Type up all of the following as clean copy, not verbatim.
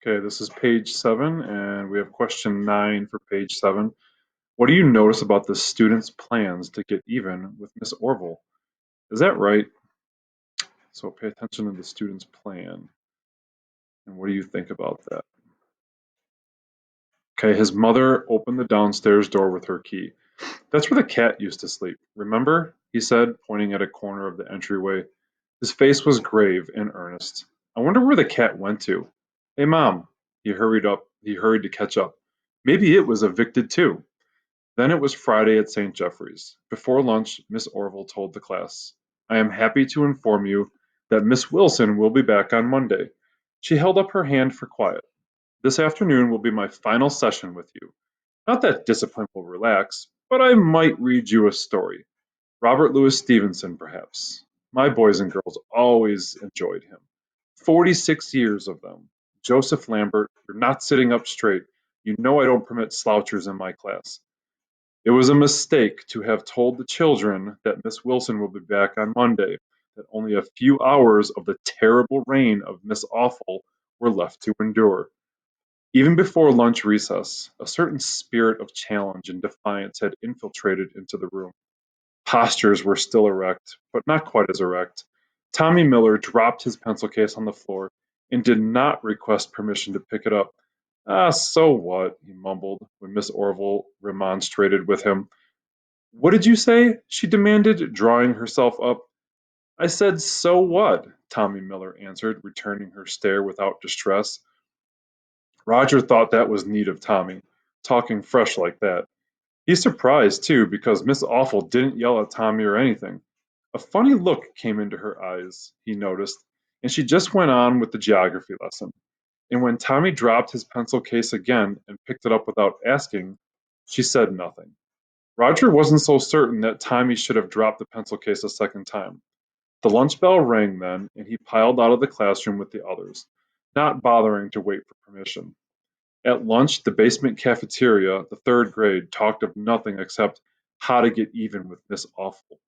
Okay, this is page 7, and we have question 9 for page 7. What do you notice about the students' plans to get even with Miss Orville? Is that right? So pay attention to the student's plan. And what do you think about that? Okay, his mother opened the downstairs door with her key. That's where the cat used to sleep. Remember? He said, pointing at a corner of the entryway. His face was grave and earnest. I wonder where the cat went to. Hey, Mom. He hurried up. He hurried to catch up. Maybe it was evicted too. Then it was Friday at St. Jeffrey's. Before lunch, Miss Orville told the class, I am happy to inform you that Miss Wilson will be back on Monday. She held up her hand for quiet. This afternoon will be my final session with you. Not that discipline will relax, but I might read you a story. Robert Louis Stevenson, perhaps. My boys and girls always enjoyed him. 46 years of them. Joseph Lambert, you're not sitting up straight. You know I don't permit slouchers in my class. It was a mistake to have told the children that Miss Wilson will be back on Monday, that only a few hours of the terrible reign of Miss Awful were left to endure. Even before lunch recess, a certain spirit of challenge and defiance had infiltrated into the room. Postures were still erect, but not quite as erect. Tommy Miller dropped his pencil case on the floor and did not request permission to pick it up. Ah, so what? He mumbled when Miss Orville remonstrated with him. What did you say? She demanded, drawing herself up. I said, so what? Tommy Miller answered, returning her stare without distress. Roger thought that was neat of Tommy, talking fresh like that. He's surprised, too, because Miss Awful didn't yell at Tommy or anything. A funny look came into her eyes, he noticed, and she just went on with the geography lesson. And when Tommy dropped his pencil case again and picked it up without asking, she said nothing. Roger wasn't so certain that Tommy should have dropped the pencil case a second time. The lunch bell rang then, and he piled out of the classroom with the others, not bothering to wait for permission. At lunch, the basement cafeteria, the third grade talked of nothing except how to get even with Miss Awful.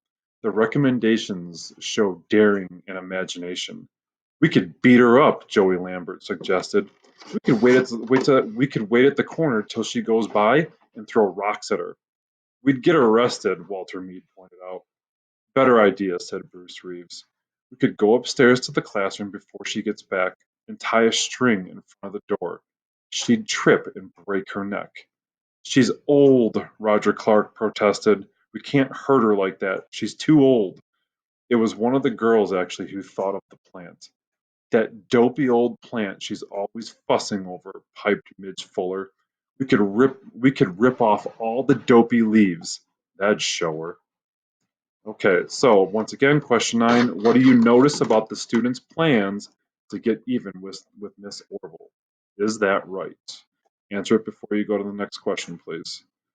The recommendations showed daring and imagination. We could beat her up, Joey Lambert suggested. We could wait at the corner till she goes by and throw rocks at her. We'd get arrested, Walter Mead pointed out. Better idea, said Bruce Reeves. We could go upstairs to the classroom before she gets back and tie a string in front of the door. She'd trip and break her neck. She's old, Roger Clark protested. We can't hurt her like that. She's too old. It was one of the girls, actually, who thought of the plant. That dopey old plant she's always fussing over, piped Midge Fuller. We could rip off all the dopey leaves. That'd show her. Okay, so once again, question 9. What do you notice about the students' plans to get even with Miss Orville? Is that right? Answer it before you go to the next question, please.